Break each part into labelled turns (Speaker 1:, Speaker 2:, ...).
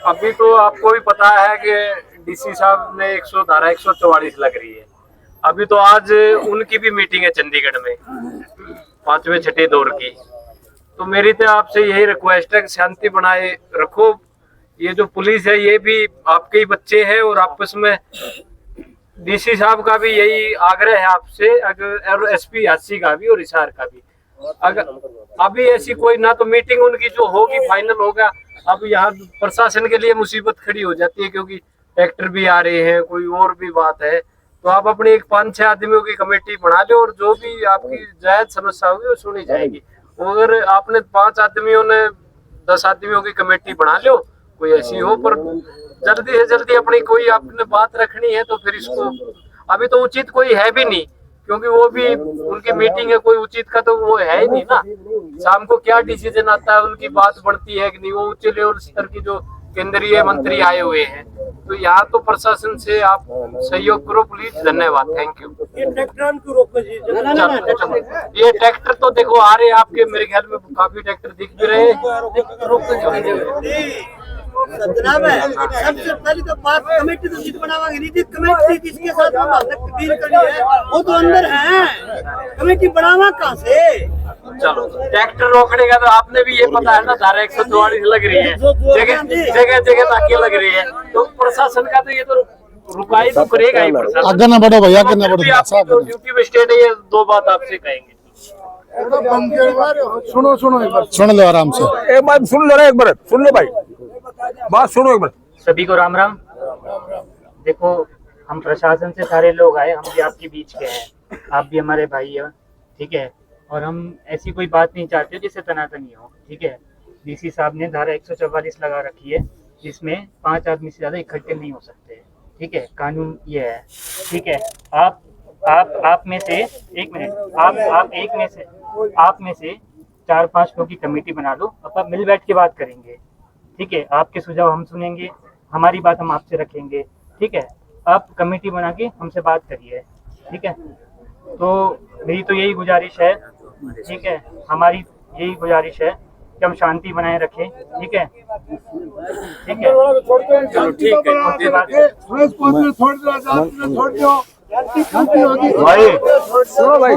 Speaker 1: अभी तो आपको भी पता है कि डीसी साहब ने 100 धारा 144 लग रही है। अभी तो आज उनकी भी मीटिंग है चंडीगढ़ में, 5वें छठे दौर की। तो मेरी तो आपसे यही रिक्वेस्ट है कि शांति बनाए रखो। ये जो पुलिस है ये भी आपके ही बच्चे हैं, और आपस में डीसी साहब का भी यही आग्रह है आपसे, अगर और एसपी हादसी का भी और हिसार का भी, अगर अभी ऐसी कोई ना तो मीटिंग उनकी जो होगी फाइनल होगा। अब यहाँ प्रशासन के लिए मुसीबत खड़ी हो जाती है, क्योंकि ट्रैक्टर भी आ रहे हैं, कोई और भी बात है। तो आप अपनी एक 5-6 आदमियों की कमेटी बना लो, और जो भी आपकी जायज समस्या होगी वो सुनी जाएगी। अगर आपने 5 आदमियों ने 10 आदमियों की कमेटी बना लो, कोई ऐसी हो, पर जल्दी से जल्दी अपनी कोई आपने बात रखनी है तो फिर इसको अभी तो उचित कोई है भी नहीं, क्योंकि वो भी उनकी मीटिंग है, कोई उचित का तो वो है ही नहीं ना। शाम को क्या डिसीजन आता है, उनकी बात बढ़ती है कि नहीं, वो उच्च लेवल स्तर की जो केंद्रीय मंत्री आए हुए हैं। तो यहाँ तो प्रशासन से आप सहयोग करो प्लीज। धन्यवाद, थैंक यू।
Speaker 2: ये ट्रैक्टर को रोको जी।
Speaker 1: ये ट्रैक्टर तो देखो आ रहे हैं आपके, मेरे ख्याल में काफी ट्रैक्टर दिख भी रहे हैं।
Speaker 2: जनाब है, सबसे पहले तो बात कमेटी तो जित बनावांगे नहीं, कमेटी किसके साथ हम डील करनी है, वो तो अंदर है। कमेटी बनावा कहाँ से?
Speaker 1: चलो ट्रैक्टर रोकने का तो आपने भी ये पता है ना, धारा 144 लग रही है, जगह जगह ताकि लग रही है। तो प्रशासन का तो ये तो रुकाई तो करेगा ही प्रशासन।
Speaker 3: आगे ना बढ़ो भैया, आगे ना बढ़ो।
Speaker 1: ड्यूटी पे स्टेट है, ये 2 बात आपसे कहेंगे।
Speaker 3: सुन लो आराम से,
Speaker 4: एक बार सुन लो, एक बार सुन लो भाई, बात सुनो एक बार।
Speaker 5: सभी को राम राम। देखो, हम प्रशासन से सारे लोग आए, हम भी आपके बीच के हैं, आप भी हमारे भाई हैं, ठीक है। और हम ऐसी कोई बात नहीं चाहते जिससे तनातनी हो, ठीक है। डीसी साहब ने धारा 144 लगा रखी है, जिसमें 5 आदमी से ज्यादा इकट्ठे नहीं हो सकते, ठीक है। कानून ये है, ठीक है। आप में से एक मिनट, आप में से 4-5 लोग की कमेटी बना लो, अब मिल बैठ के बात करेंगे, ठीक है। आपके सुझाव हम सुनेंगे, हमारी बात हम आपसे रखेंगे, ठीक है। आप कमेटी बना के हमसे बात करिए, ठीक है। तो मेरी तो यही गुजारिश है, ठीक है, हमारी यही गुजारिश है कि हम शांति बनाए रखें, ठीक है, ठीक है।
Speaker 1: चलो ठीक है,
Speaker 4: भाई सुनो भाई,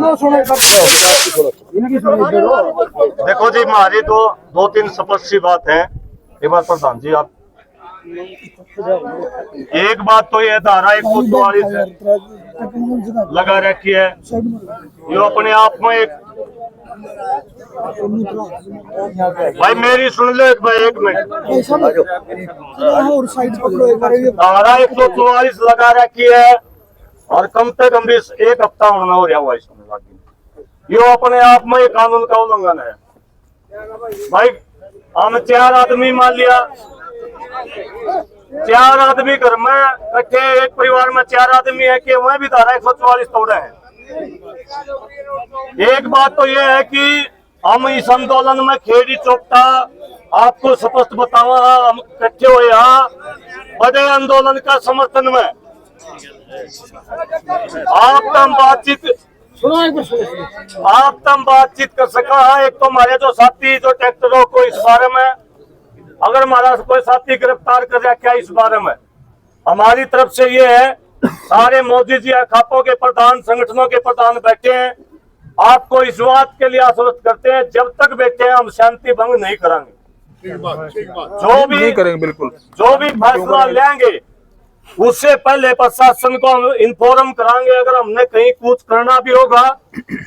Speaker 4: देखो जी, हमारी दो 3 स्पष्ट सी बात है। एक बार प्रधान जी, आप एक बात तो ये धारा 144 लगा रखी है, जो अपने आप में एक भाई मेरी सुन लो एक मिनट। धारा 144 लगा रखी है, और कम से कम भी 1 हफ्ता होना हो रहा हुआ इसमें। ये अपने आप में एक कानून का उल्लंघन है भाई। हम 4 आदमी मान लिया, 4 आदमी घर में इकट्ठे, एक परिवार में 4 आदमी है कि वह भी धारा 144 तोड़े हैं। एक बात तो यह है कि हम इस आंदोलन में खेड़ी चौपटा आपको स्पष्ट बतावा, हम इकट्ठे हुए यहाँ बड़े आंदोलन का समर्थन में। आप तम बातचीत कर सका है। एक तो हमारे जो साथी जो ट्रैक्टरों को इस बारे में, अगर हमारा कोई साथी गिरफ्तार कर दिया क्या इस बारे में, हमारी तरफ से ये है, सारे मोदी जी खापों के प्रधान, संगठनों के प्रधान बैठे हैं, आपको इस बात के लिए आश्वस्त करते हैं, जब तक बैठे हैं हम शांति भंग नहीं करेंगे। जो भी नहीं करेंगे, बिल्कुल जो भी फैसला लेंगे उससे पहले प्रशासन को हम इन्फॉर्म कराएंगे। अगर हमने कहीं कुछ करना भी होगा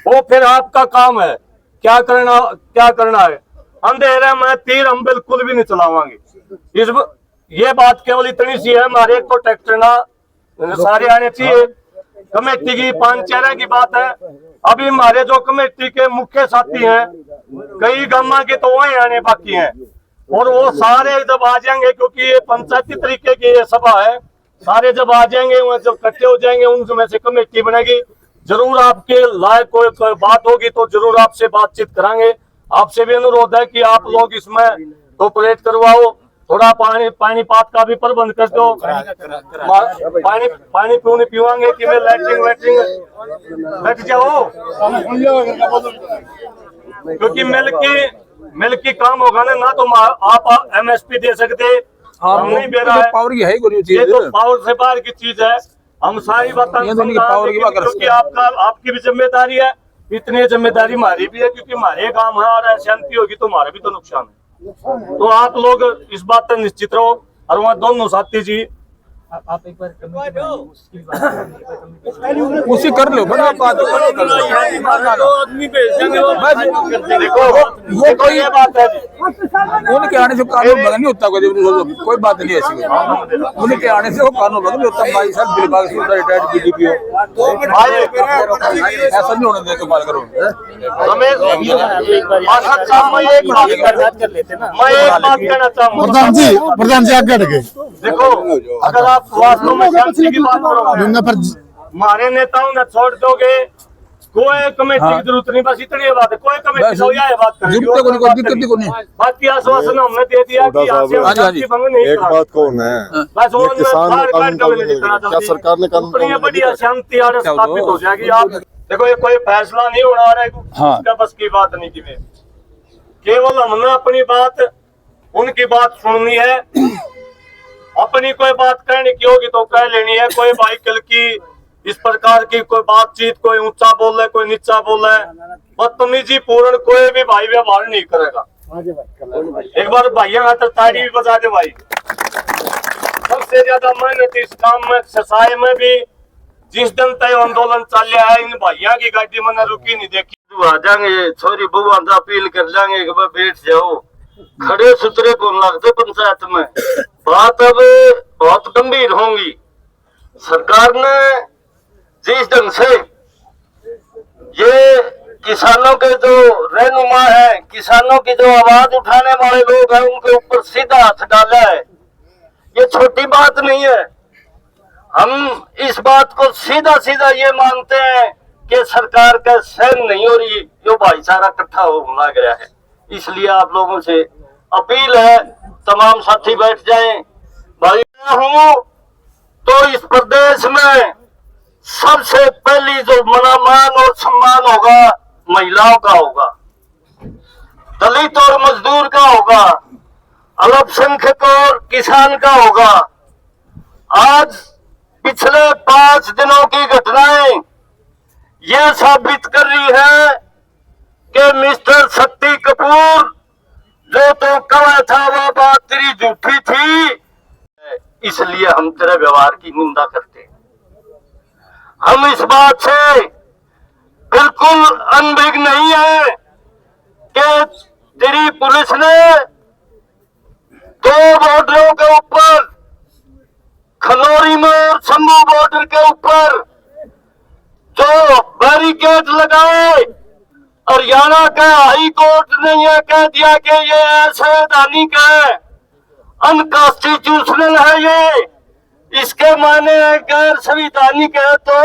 Speaker 4: वो फिर आपका काम है, क्या करना है। अंधेरे में तीर हम बिल्कुल भी नहीं चलावांगे। ये बात केवल इतनी सी है, हमारे एक तो ट्रैक्टर ना सारे आने चाहिए। कमेटी की 5 की बात है। अभी हमारे जो कमेटी के मुख्य साथी हैं, कई गामा के तो वही आने बाकी हैं, और वो सारे जब आ जाएंगे, क्योंकि ये पंचायती तरीके की ये सभा है, सारे जब आ जाएंगे, वह जब इकट्ठे हो जाएंगे, उनमें से कमेटी बनेगी। जरूर आपके लायक कोई बात होगी तो जरूर आपसे बातचीत कराएंगे। आपसे भी अनुरोध है कि आप लोग इसमें कोऑपरेट करवाओ, थोड़ा पानीपात का भी प्रबंध कर दो। पानी पीवाएंगे कि मैं लैट्रिन बैठ जाओ, क्योंकि मिल की काम होगा ना तो आप MSP दे सकते, हम नहीं बेरा है,
Speaker 6: पावर की है कोई
Speaker 4: ये
Speaker 6: चीज,
Speaker 4: तो पावर से बाहर की चीज है। हम सारी बातें
Speaker 6: ये तो नहीं कि पावर की बात कर
Speaker 4: क्योंकि आपकी भी जिम्मेदारी है, इतनी जिम्मेदारी हमारी भी है, क्योंकि हमारे काम है और अशांति होगी तो हमारा भी तो नुकसान है। तो आप लोग इस बात पर निश्चित रहो। और वहाँ दोनों साथी जी
Speaker 5: आप एक बार कमेटी बनाइए, उसकी भी बात करेंगे।
Speaker 6: उसी कर लो बड़ा बात कर लो।
Speaker 4: देखो
Speaker 6: वो कोई
Speaker 4: ये बात है जी,
Speaker 6: उनके आने से कानून बदल नहीं होता, कोई बात नहीं ऐसी, उनके आने से वो कानून बदल नहीं होता। 22 साल दिलबाग से रिटायर्ड बीडीपी हो, ऐसा नहीं होने देते, बात करो।
Speaker 4: मैं एक बात कहना चाहूँगा,
Speaker 3: प्रधान जी आगे गए
Speaker 4: देखो अगर आप वास्तव में शांति की बात करोगे,
Speaker 3: पर
Speaker 4: हमारे नेताओं ने छोड़ दोगे, कोई कमेटी की जरूरत नहीं, बस इतनी बात है। कोई कमेटी तो यह बात करेगी,
Speaker 6: कोई दिक्कत को नहीं।
Speaker 4: बाकी आश्वासन हमने दे दिया कि आपसे
Speaker 6: हाँ जी, हाँ जी।
Speaker 4: भंग नहीं
Speaker 7: एक
Speaker 4: करा।
Speaker 7: बात कौन है,
Speaker 4: बस वो
Speaker 7: किसान
Speaker 4: बाहर
Speaker 7: कानून
Speaker 4: काट के
Speaker 7: क्या सरकार ने कानून
Speaker 4: इतनी बड़ी अशांति और
Speaker 6: क्या
Speaker 4: स्थापित
Speaker 6: हो?
Speaker 4: हो जाएगी। आप देखो ये कोई फैसला नहीं होना रहा है,
Speaker 6: हाँ।
Speaker 4: उसका बस की बात नहीं की, केवल हमने अपनी बात उनकी बात सुननी है, अपनी कोई बात कहने की होगी तो कह लेनी है। कोई बाइकल की इस प्रकार की कोई बातचीत, कोई ऊंचा बोल रहा है, कोई नीचा बोल रहा है, बदतमीजी पूर्ण कोई भी भाई व्यवहार नहीं करेगा। एक बार भाइयों का ताड़ी भी बजा दे भाई। सबसे ज्यादा मेहनत इस काम में ससाई में भी जिस दिन तय आंदोलन चल रहा है, इन भाइयों की गाड़ी मैंने रुकी नहीं देखी। आ जाएंगे छोरी बुआ अपील कर लेंगे कि बैठ जाओ, खड़े सुतरे कौन लगते पंचायत में। बात अब बहुत गंभीर होंगी। सरकार ने जिस ढंग से ये किसानों के जो रहनुमा है, किसानों की जो आवाज उठाने वाले लोग हैं, उनके ऊपर सीधा हाथ डाला है, ये छोटी बात नहीं है। हम इस बात को सीधा सीधा ये मानते हैं कि सरकार का सहन नहीं हो रही, जो भाईचारा इकट्ठा हो लग रहा है। इसलिए आप लोगों से अपील है, तमाम साथी बैठ जाएं। भाई हूँ तो इस प्रदेश में सबसे पहली जो मान और सम्मान होगा महिलाओं का होगा, दलित और मजदूर का होगा, अल्पसंख्यक और किसान का होगा। आज पिछले 5 दिनों की घटनाएं यह साबित कर रही है कि मिस्टर शक्ति कपूर जो तो कहा था वह बात तेरी झूठी थी, इसलिए हम तेरे व्यवहार की निंदा करते हैं। हम इस बात से बिल्कुल अनभिज्ञ नहीं है कि तेरी पुलिस ने 2 बॉर्डरों के ऊपर, खनौरी में और शंभू बॉर्डर के ऊपर जो बैरिकेड लगाए, हरियाणा का हाई कोर्ट ने यह कह दिया कि ये असंवैधानिक है, अनकॉन्स्टिट्यूशनल है, ये इसके माने गैर संवैधानिक है। तो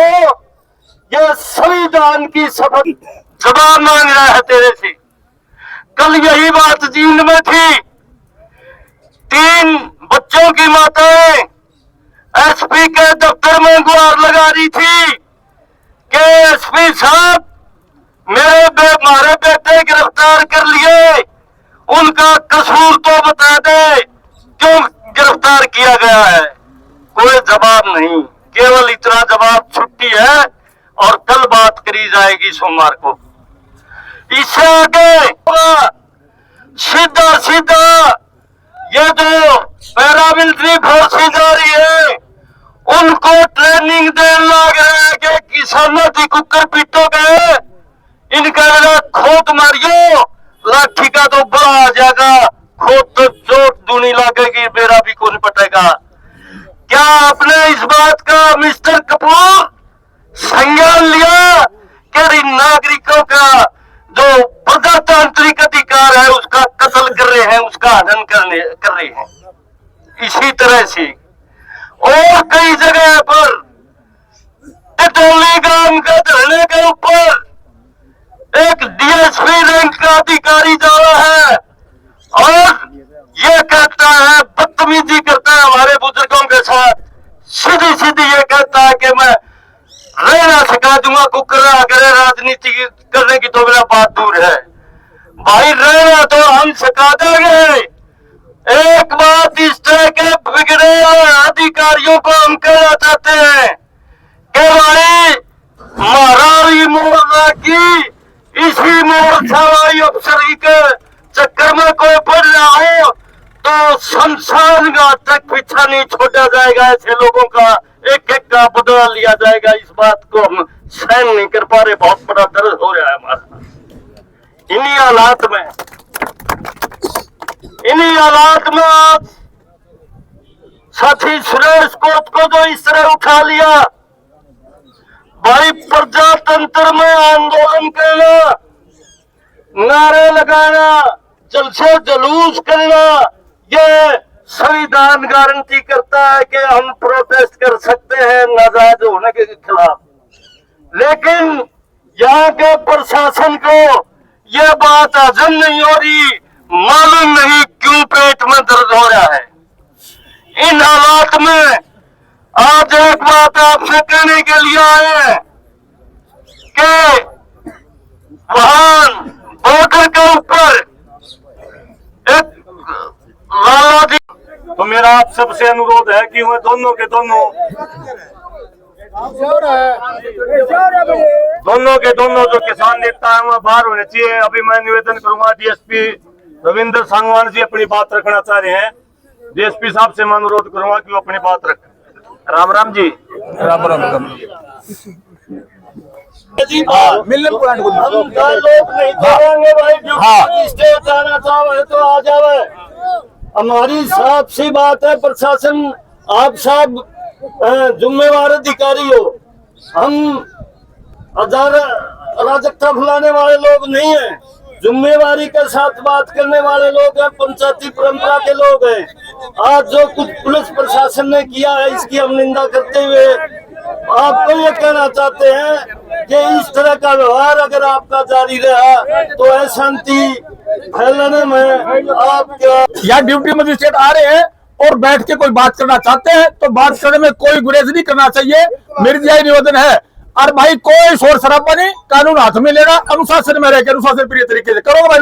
Speaker 4: ये संविधान की शपथ जवाब मांग रहा है तेरे से। कल यही बात जींद में थी, 3 बच्चों की माताएं एसपी के दफ्तर में गुहार लगा रही थी कि एसपी साहब हमारे बेटे गिरफ्तार कर लिए, उनका कसूर तो बता दे, क्यों गिरफ्तार किया गया है। कोई जवाब नहीं, केवल इतना जवाब छुट्टी है और कल बात करी जाएगी सोमवार को। इससे आगे सीधा सीधा ये जो पैरामिलिट्री फोर्सेज आ रही है, उनको ट्रेनिंग देने लग रहे हैं कि किसानों की कुकर पीटोगे, इनका खोद मारियो, लाठी का तो बड़ा आ जाएगा, खोद तो चोट दूनी लगेगी, मेरा भी कौन पटेगा। क्या आपने इस बात का मिस्टर कपूर संज्ञान लिया कि नागरिकों का जो प्रजातांत्रिक अधिकार है उसका कत्ल कर रहे हैं, उसका हनन कर रहे हैं। इसी तरह से और कई जगह पर टिटोली ग्राम के धरने के ऊपर एक डीएसपी रैंक का अधिकारी जा रहा है और ये कहता है, बदतमीजी करता है हमारे बुजुर्गों के साथ, सीधी सीधी ये कहता है कि मैं रहना सिखा दूंगा, कुकर अगर राजनीति करने की तो मेरा बात दूर है। भाई रहना तो हम सिखा देंगे, एक बात इस तरह के बिगड़े अधिकारियों को हम कहना चाहते हैं कि भाई महारारी मोड़ की इसी मोड़ सवाई अफसरी के चक्कर में कोई पड़ रहा हो तो शमशान घाट तक पीछा नहीं छोड़ा जाएगा। ऐसे लोगों का एक एक का बदला लिया जाएगा। इस बात को हम सहन नहीं कर पा रहे, बहुत बड़ा दर्द हो रहा है हमारा। इन्हीं हालात में आप साथी सुरेश कोट को जो इस तरह उठा लिया, भाई प्रजातंत्र में आंदोलन करना, नारे लगाना, जलसे जुलूस करना, ये संविधान गारंटी करता है कि हम प्रोटेस्ट कर सकते हैं नाजायज होने के खिलाफ। लेकिन यहाँ के प्रशासन को यह बात हजम नहीं हो रही, मालूम नहीं क्यों पेट में दर्द हो रहा है। इन हालात में आज एक बात आपसे कहने के लिए आए हैं कि वहां बॉर्डर के ऊपर एक लाला जी, तो मेरा आप सबसे अनुरोध है कि वह दोनों के दोनों जो किसान नेता है वह बाहर होने चाहिए। अभी मैं निवेदन करूंगा, डीएसपी रविंद्र सांगवान जी अपनी बात रखना चाह रहे हैं। डीएसपी साहब से मैं अनुरोध करूंगा कि वो अपनी बात रखें। राम राम जी।
Speaker 6: राम राम। मिलने को
Speaker 4: हम लोग नहीं करेंगे भाई, जो स्टेट जाना चाहे तो आ जावे। हमारी साफ सी बात है, प्रशासन आप सब जिम्मेवार अधिकारी हो, हम अराजकता फैलाने वाले लोग नहीं हैं, जिम्मेवारी के साथ बात करने वाले लोग हैं, पंचायती परंपरा के लोग हैं। आज जो कुछ पुलिस प्रशासन ने किया है इसकी हम निंदा करते हुए आपको ये कहना चाहते हैं कि इस तरह का व्यवहार अगर आपका जारी रहा तो अशांति फैलाने में आपका
Speaker 6: या ड्यूटी मजिस्ट्रेट आ रहे हैं और बैठ के कोई बात करना चाहते हैं तो बात करने में कोई गुरेज नहीं करना चाहिए। मेरी यही निवेदन है। और भाई कोई शोर शराबा नहीं, कानून हाथ में लेना, अनुशासन में रहकर अनुशासन प्रिय तरीके से करोगे भाई।